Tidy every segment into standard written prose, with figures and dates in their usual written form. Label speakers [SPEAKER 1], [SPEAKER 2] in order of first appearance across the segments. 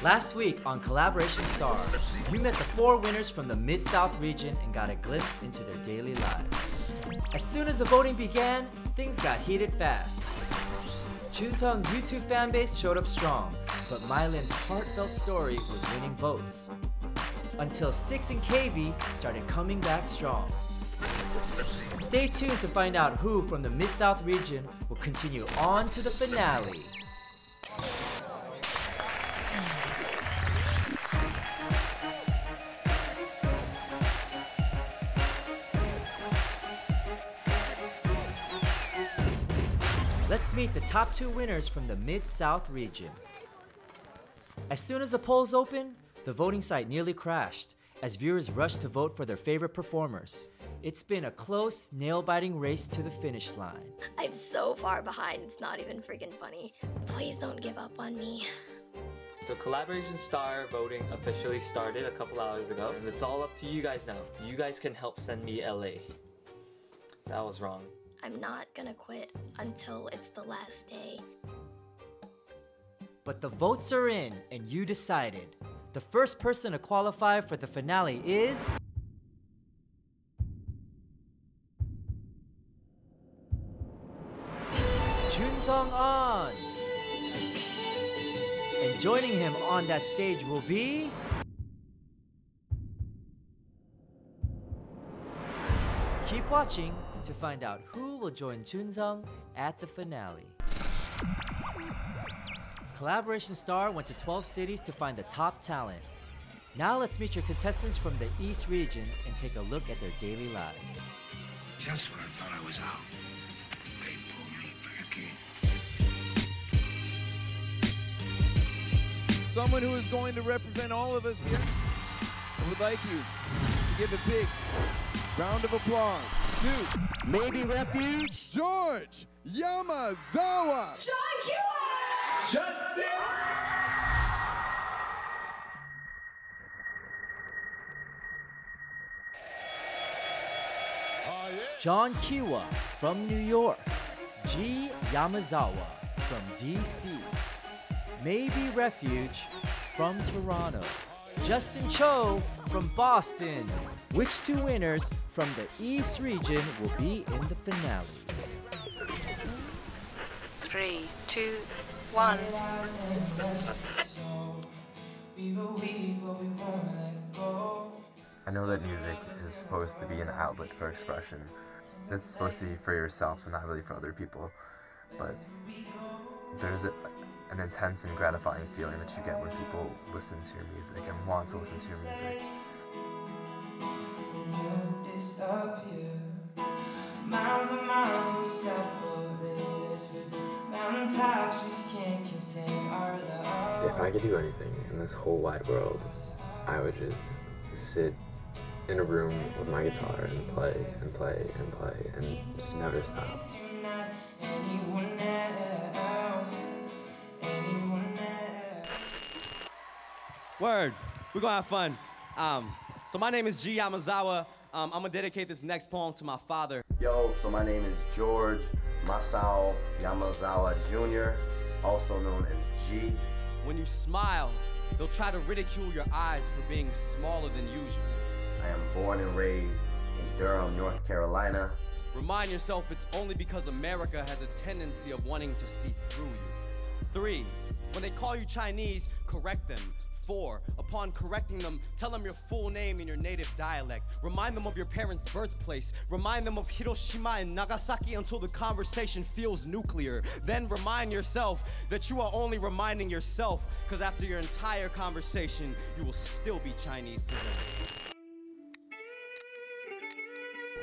[SPEAKER 1] Last week on Kollaboration Star, we met the 4 winners from the Mid-South region and got a glimpse into their daily lives. As soon as the voting began, things got heated fast. Chunseong's YouTube fanbase showed up strong, but Mylin's heartfelt story was winning votes. Until Styx and KV started coming back strong. Stay tuned to find out who from the Mid-South region will continue on to the finale. Let's meet the top 2 winners from the Mid-South region. As soon as the polls opened, the voting site nearly crashed as viewers rushed to vote for their favorite performers. It's been a close, nail-biting race to the finish line.
[SPEAKER 2] I'm so far behind, it's not even freaking funny. Please don't give up on me.
[SPEAKER 3] So Kollaboration Star voting officially started a couple hours ago, and it's all up to you guys now. You guys can help send me LA. That was wrong.
[SPEAKER 2] I'm not gonna quit until it's the last day.
[SPEAKER 1] But the votes are in, and you decided. The first person to qualify for the finale is... Chunseong An! And joining him on that stage will be... Keep watching to find out who will join Chunseong at the finale. Kollaboration Star went to 12 cities to find the top talent. Now let's meet your contestants from the East region and take a look at their daily lives.
[SPEAKER 4] Just when I thought I was out, they pulled me back in.
[SPEAKER 5] Someone who is going to represent all of us here, I would like you to give a big round of applause to
[SPEAKER 1] Maybe Refuge,
[SPEAKER 5] George Yamazawa.
[SPEAKER 6] John Kua!
[SPEAKER 5] Justin!
[SPEAKER 1] John Kiwa from New York, G Yamazawa from DC, Maybe Refuge from Toronto, Justin Cho from Boston. Which 2 winners from the East region will be in the finale?
[SPEAKER 6] 3, 2, 1.
[SPEAKER 7] I know that music is supposed to be an outlet for expression. That's supposed to be for yourself and not really for other people. But there's an intense and gratifying feeling that you get when people listen to your music and want to listen to your music.
[SPEAKER 8] Miles and miles will separate us, but mountain tops just can't contain our love.
[SPEAKER 7] If I could do anything in this whole wide world, I would just sit in a room with my guitar and play and play and play and just never stop.
[SPEAKER 9] Word, we're gonna have fun. So my name is G Yamazawa. I'm gonna dedicate this next poem to my father.
[SPEAKER 10] Yo, so my name is George Masao Yamazawa Jr., also known as G.
[SPEAKER 9] When you smile, they'll try to ridicule your eyes for being smaller than usual.
[SPEAKER 10] I am born and raised in Durham, North Carolina.
[SPEAKER 9] Remind yourself it's only because America has a tendency of wanting to see through you. 3, when they call you Chinese, correct them. 4, upon correcting them, tell them your full name in your native dialect. Remind them of your parents' birthplace. Remind them of Hiroshima and Nagasaki until the conversation feels nuclear. Then remind yourself that you are only reminding yourself, because after your entire conversation, you will still be Chinese to them.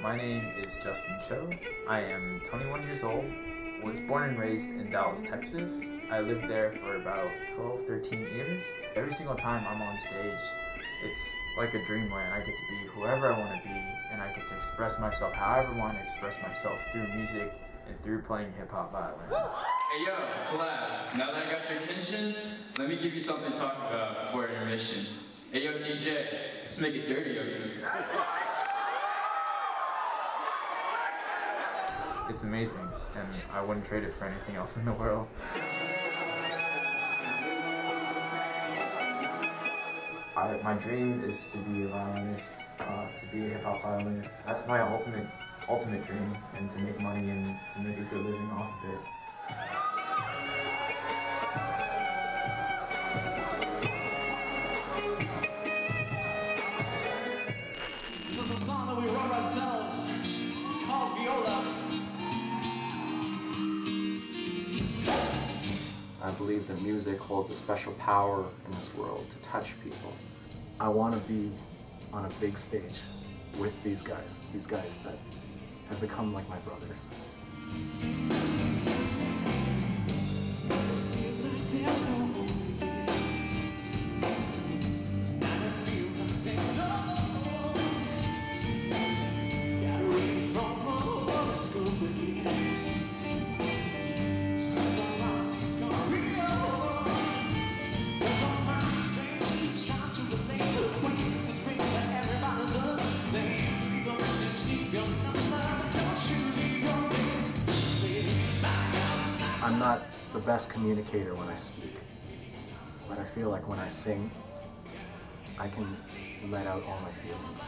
[SPEAKER 11] My name is Justin Cho. I am 21 years old. Was born and raised in Dallas, Texas. I lived there for about 12, 13 years. Every single time I'm on stage, it's like a dreamland. I get to be whoever I want to be, and I get to express myself however I want to express myself through music and through playing hip-hop violin.
[SPEAKER 12] Hey yo, collab, now that I got your attention, let me give you something to talk about before intermission. Hey yo, DJ, let's make it dirty over here.
[SPEAKER 11] It's amazing, and I wouldn't trade it for anything else in the world. My dream is to be a violinist, to be a hip-hop violinist. That's my ultimate dream, and to make money and to make a good living off of it.
[SPEAKER 8] This is a song that we wrote ourselves. It's called Viola.
[SPEAKER 13] I believe that music holds a special power in this world to touch people.
[SPEAKER 14] I want to be on a big stage with these guys that have become like my brothers. I'm not the best communicator when I speak, but I feel like when I sing, I can let out all my feelings.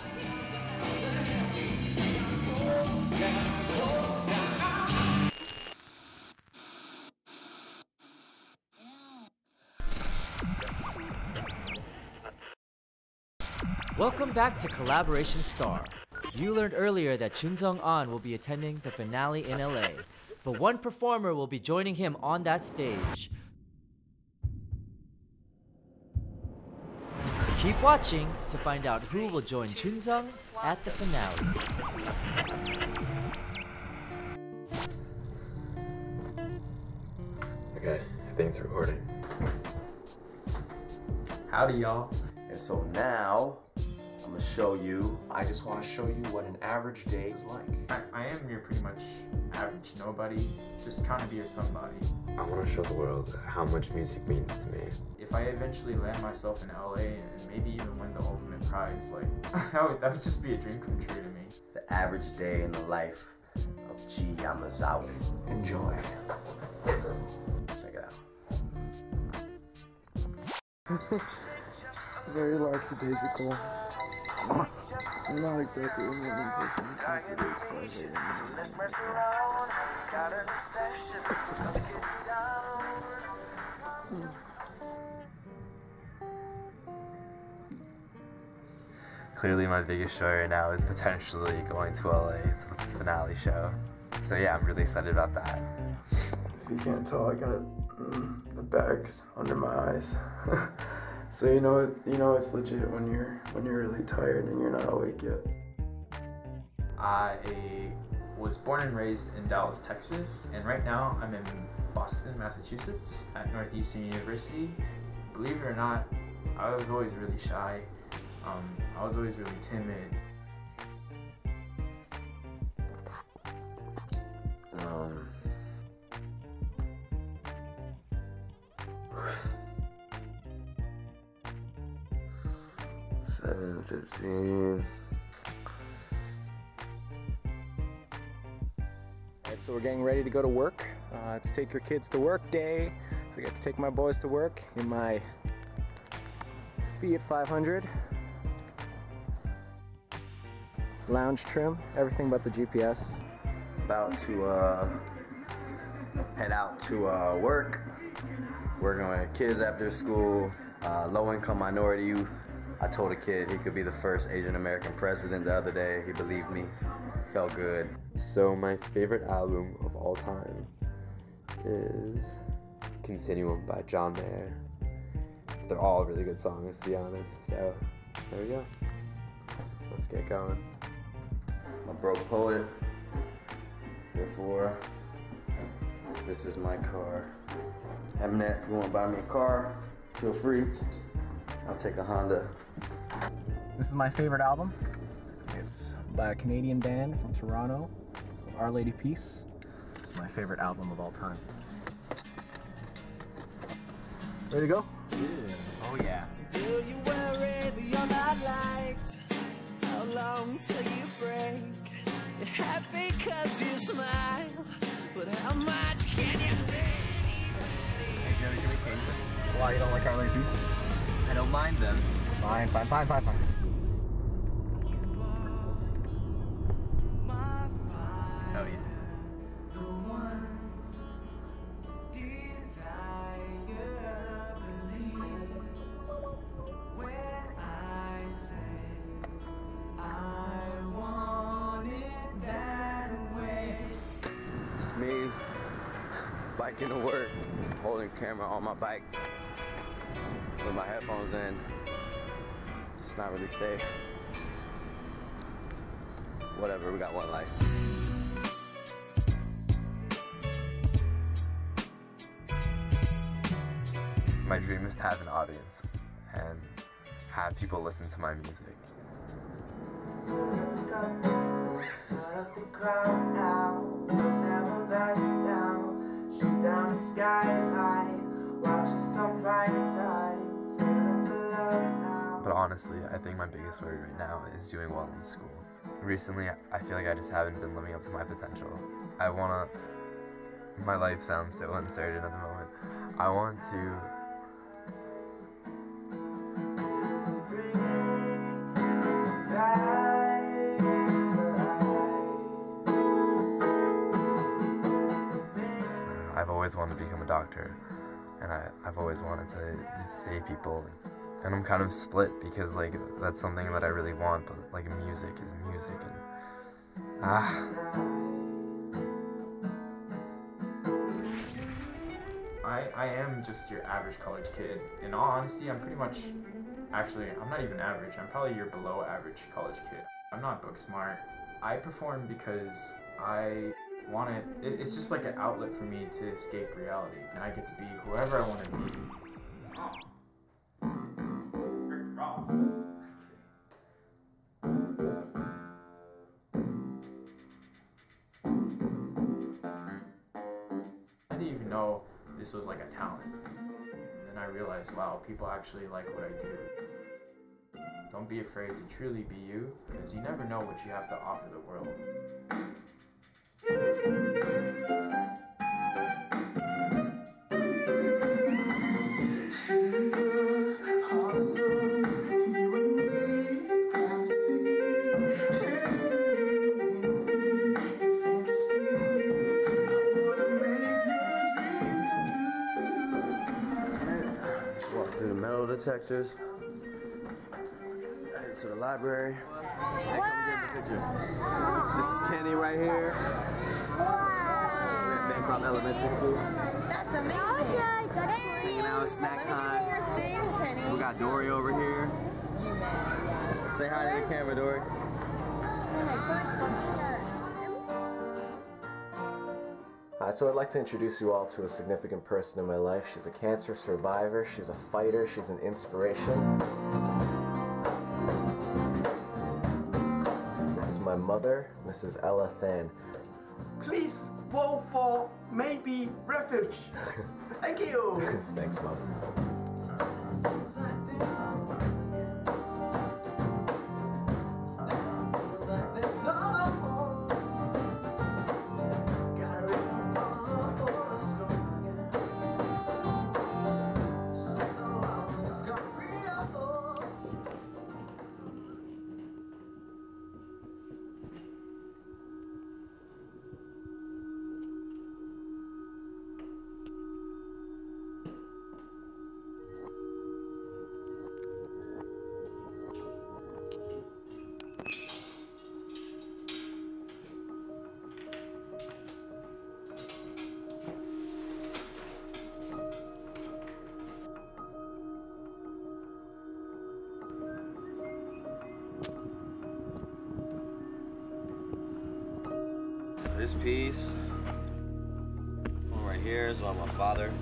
[SPEAKER 1] Welcome back to Kollaboration Star. You learned earlier that Chun Sung-an will be attending the finale in LA, but one performer will be joining him on that stage. Keep watching to find out who will join Chun Sung at the finale.
[SPEAKER 7] Okay, I think it's recording.
[SPEAKER 11] Howdy, y'all.
[SPEAKER 10] And so now, I'm gonna show you.
[SPEAKER 13] I just want to show you what an average day is like.
[SPEAKER 11] I am your pretty much average nobody, just trying to be a somebody.
[SPEAKER 7] I want to show the world how much music means to me.
[SPEAKER 11] If I eventually land myself in LA and maybe even win the ultimate prize, like, that would just be a dream come true to me.
[SPEAKER 10] The average day in the life of G Yamazawa.
[SPEAKER 13] Enjoy.
[SPEAKER 10] Check it out.
[SPEAKER 15] Very lackadaisical. Not exactly a morning person. Let's mess around. Got a new session. Let's get down.
[SPEAKER 7] Clearly my biggest show right now is potentially going to LA to the finale show. So yeah, I'm really excited about that.
[SPEAKER 15] If you can't tell, I got the bags under my eyes. So you know it's legit when you're really tired and you're not awake yet.
[SPEAKER 11] I was born and raised in Dallas, Texas, and right now I'm in Boston, Massachusetts at Northeastern University. Believe it or not, I was always really shy. I was always really timid.
[SPEAKER 15] $7:15. Alright, so we're getting ready to go to work. It's take your kids to work day. So I get to take my boys to work in my Fiat 500. Lounge trim, everything but the GPS.
[SPEAKER 10] About to head out to work. Working with kids after school, low-income minority youth. I told a kid he could be the first Asian American president the other day. He believed me. Felt good.
[SPEAKER 7] So my favorite album of all time is Continuum by John Mayer. They're all really good songs, to be honest. So there we go. Let's get going.
[SPEAKER 10] I'm a broke poet. Therefore, this is my car. Mnet, if you want to buy me a car, feel free. I'll take a Honda.
[SPEAKER 14] This is my favorite album. It's by a Canadian band from Toronto, Our Lady Peace. This is my favorite album of all time. Ready to go?
[SPEAKER 13] Yeah. Oh yeah.
[SPEAKER 8] Will you worry that you're not liked? How long till you break? happy 'cause you smile, but how much can you say?
[SPEAKER 14] Hey Jerry, can we change this? Why, you don't like our late piece?
[SPEAKER 3] I don't mind them.
[SPEAKER 14] Fine.
[SPEAKER 3] Oh yeah.
[SPEAKER 10] It's me biking to work, holding camera on my bike with my headphones in. It's not really safe. Whatever, we got one life.
[SPEAKER 7] My dream is to have an audience and have people listen to my music. But honestly, I think my biggest worry right now is doing well in school. Recently, I feel like I just haven't been living up to my potential. My life sounds so uncertain at the moment. I want to I've always wanted to become a doctor, and I've always wanted to save people, and I'm kind of split because like that's something that I really want, but like music is music, and
[SPEAKER 11] I am just your average college kid. In all honesty, I'm pretty much, actually, I'm not even average. I'm probably your below average college kid. I'm not book smart. I perform because I want it. It's just like an outlet for me to escape reality, and I get to be whoever I want to be. Rick Ross. I didn't even know this was like a talent. And then I realized, wow, people actually like what I do. Don't be afraid to truly be you, because you never know what you have to offer the world.
[SPEAKER 10] Walk through the metal detectors. Head to the library. Hey, come get the picture. This is Kenny right here. We're at Bancroft Elementary School.
[SPEAKER 2] That's amazing.
[SPEAKER 10] Hanging out, it's snack time. We got Dory over here. Say hi to the camera, Dory.
[SPEAKER 14] Hi, so I'd like to introduce you all to a significant person in my life. She's a cancer survivor, she's a fighter, she's an inspiration. This is my mother, Mrs. Ella Than.
[SPEAKER 16] Please vote for Maybe Refuge. Thank you.
[SPEAKER 14] Thanks, Mom.
[SPEAKER 10] This piece, one right here, is about my father.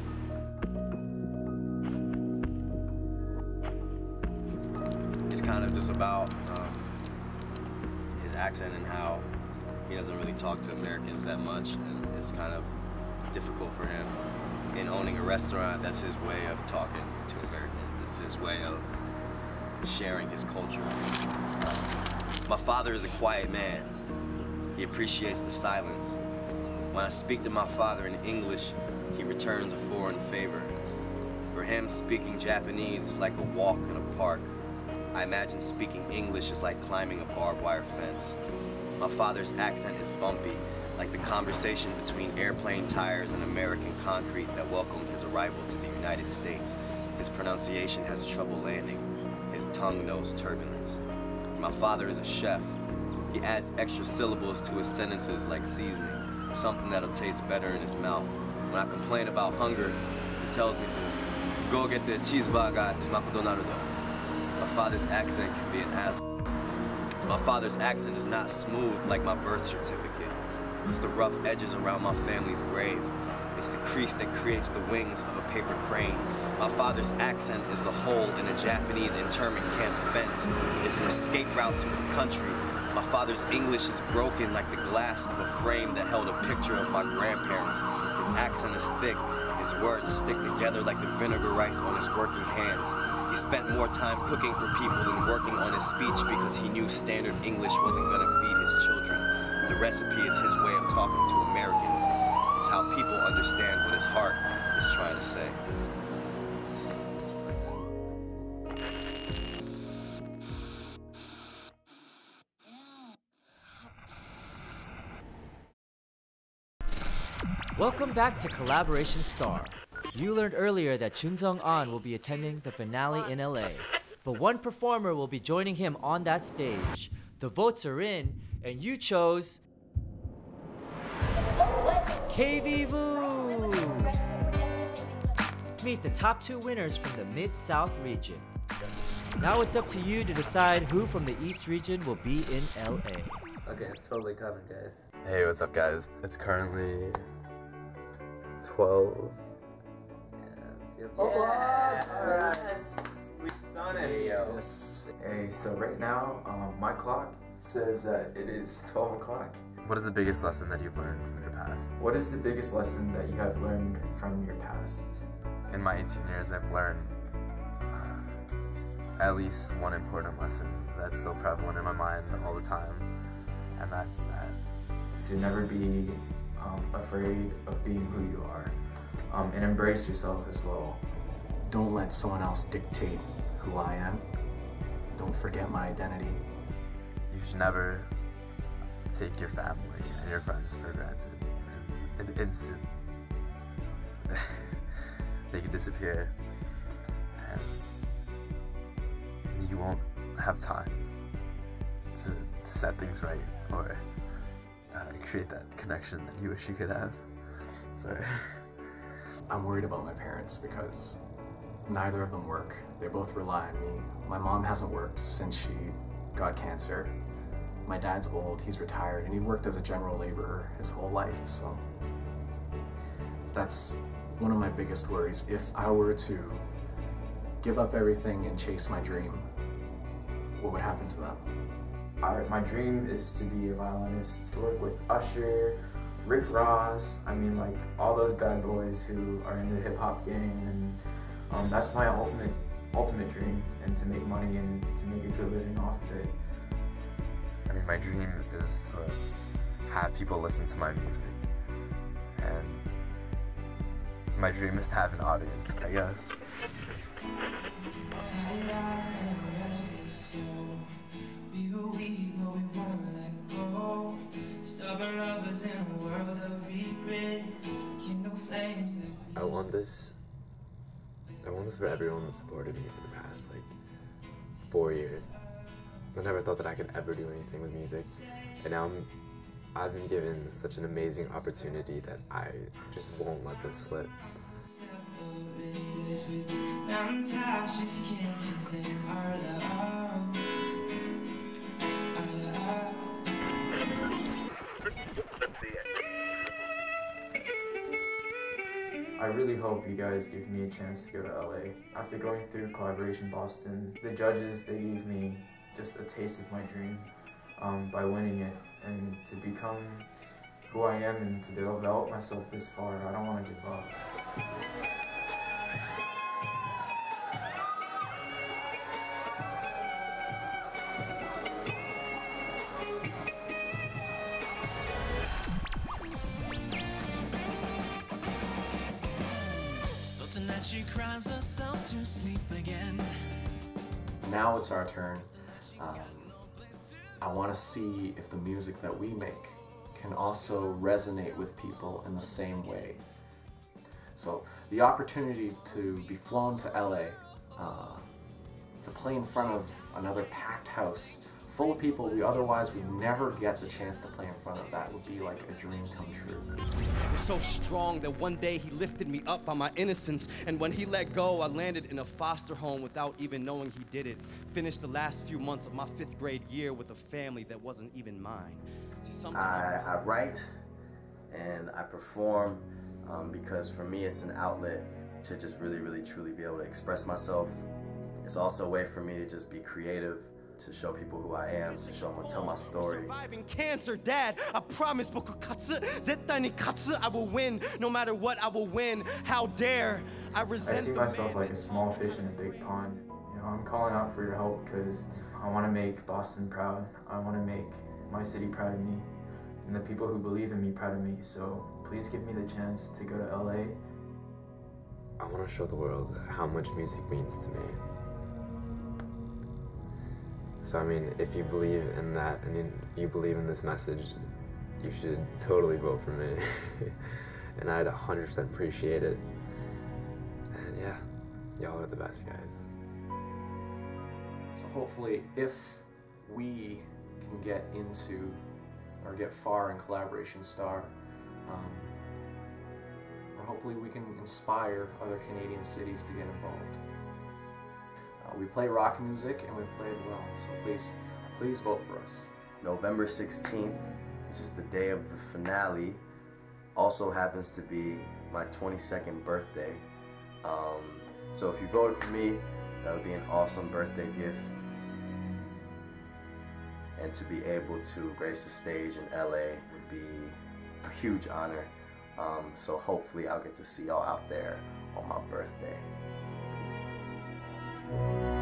[SPEAKER 10] It's kind of just about his accent and how he doesn't really talk to Americans that much, and it's kind of difficult for him. In owning a restaurant, that's his way of talking to Americans. It's his way of sharing his culture. My father is a quiet man. He appreciates the silence. When I speak to my father in English, he returns a foreign favor. For him, speaking Japanese is like a walk in a park. I imagine speaking English is like climbing a barbed wire fence. My father's accent is bumpy, like the conversation between airplane tires and American concrete that welcomed his arrival to the United States. His pronunciation has trouble landing. His tongue knows turbulence. My father is a chef. He adds extra syllables to his sentences like seasoning, something that'll taste better in his mouth. When I complain about hunger, he tells me to go get the cheeseburger at McDonald's. My father's accent can be an asshole. My father's accent is not smooth like my birth certificate. It's the rough edges around my family's grave. It's the crease that creates the wings of a paper crane. My father's accent is the hole in a Japanese internment camp fence. It's an escape route to his country. My father's English is broken like the glass of a frame that held a picture of my grandparents. His accent is thick. His words stick together like the vinegar rice on his working hands. He spent more time cooking for people than working on his speech because he knew standard English wasn't going to feed his children. The recipe is his way of talking to Americans. It's how people understand what his heart is trying to say.
[SPEAKER 1] Welcome back to Kollaboration Star. You learned earlier that Chun Sung-an will be attending the finale in LA, but one performer will be joining him on that stage. The votes are in, and you chose KV-Vu! Meet the top 2 winners from the Mid-South region. Now it's up to you to decide who from the East region will be in LA.
[SPEAKER 7] Okay, it's totally coming, guys. Hey, what's up, guys? It's currently 12.
[SPEAKER 11] Yes! We've done it! Yes. Hey, so right now, my clock says that it is 12 o'clock.
[SPEAKER 7] What is the biggest lesson that you've learned from your past?
[SPEAKER 11] What is the biggest lesson that you have learned from your past?
[SPEAKER 7] In my 18 years, I've learned at least one important lesson that's still prevalent in my mind all the time, and that's that.
[SPEAKER 11] To never be afraid of being who you are, and embrace yourself as well.
[SPEAKER 14] Don't let someone else dictate who I am. Don't forget my identity.
[SPEAKER 7] You should never take your family and your friends for granted. In an instant, they could disappear, and you won't have time to set things right or create that connection that you wish you could have. Sorry.
[SPEAKER 14] I'm worried about my parents because neither of them work. They both rely on me. My mom hasn't worked since she got cancer. My dad's old, he's retired, and he worked as a general laborer his whole life, so that's one of my biggest worries. If I were to give up everything and chase my dream, what would happen to them?
[SPEAKER 11] My dream is to be a violinist, to work with Usher, Rick Ross, I mean like all those bad boys who are in the hip hop game, and that's my ultimate dream, and to make money and to make a good living off of it.
[SPEAKER 7] I mean, my dream is to have people listen to my music, and my dream is to have an audience, I guess. I want this for everyone that supported me for the past, like, 4 years. I never thought that I could ever do anything with music, and now I've been given such an amazing opportunity that I just won't let this slip.
[SPEAKER 11] I really hope you guys give me a chance to go to LA. After going through Kollaboration Boston, the judges, they gave me just a taste of my dream by winning it, and to become who I am and to develop myself this far, I don't want to give up.
[SPEAKER 8] Tonight she cries herself to sleep again.
[SPEAKER 14] Now it's our turn. I want to see if the music that we make can also resonate with people in the same way. So the opportunity to be flown to LA, to play in front of another packed house full of people we otherwise would never get the chance to play in front of, that would be like a dream come true.
[SPEAKER 9] You're so strong that one day he lifted me up by my innocence, and when he let go, I landed in a foster home without even knowing he did it. Finished the last few months of my 5th grade year with a family that wasn't even mine. See, sometimes
[SPEAKER 10] I write and I perform because for me it's an outlet to just really truly be able to express myself. It's also a way for me to just be creative, to show people who I am, to show them, tell my story.
[SPEAKER 9] Surviving cancer, Dad, I promise I will win. No matter what, I will win. How dare I resent
[SPEAKER 11] I see myself like a small fish in a big pond. You know, I'm calling out for your help because I want to make Boston proud. I want to make my city proud of me and the people who believe in me proud of me. So please give me the chance to go to LA.
[SPEAKER 7] I want to show the world how much music means to me. So I mean, if you believe in that, and if you believe in this message, you should totally vote for me. And I'd 100% appreciate it. And yeah, y'all are the best guys.
[SPEAKER 14] So hopefully, if we can get into, or get far in Kollaboration Star, or hopefully we can inspire other Canadian cities to get involved. We play rock music and we play it well, so please vote for us.
[SPEAKER 10] November 16th, which is the day of the finale, also happens to be my 22nd birthday. So if you voted for me, that would be an awesome birthday gift. And to be able to grace the stage in LA would be a huge honor. So hopefully I'll get to see y'all out there on my birthday. Peace.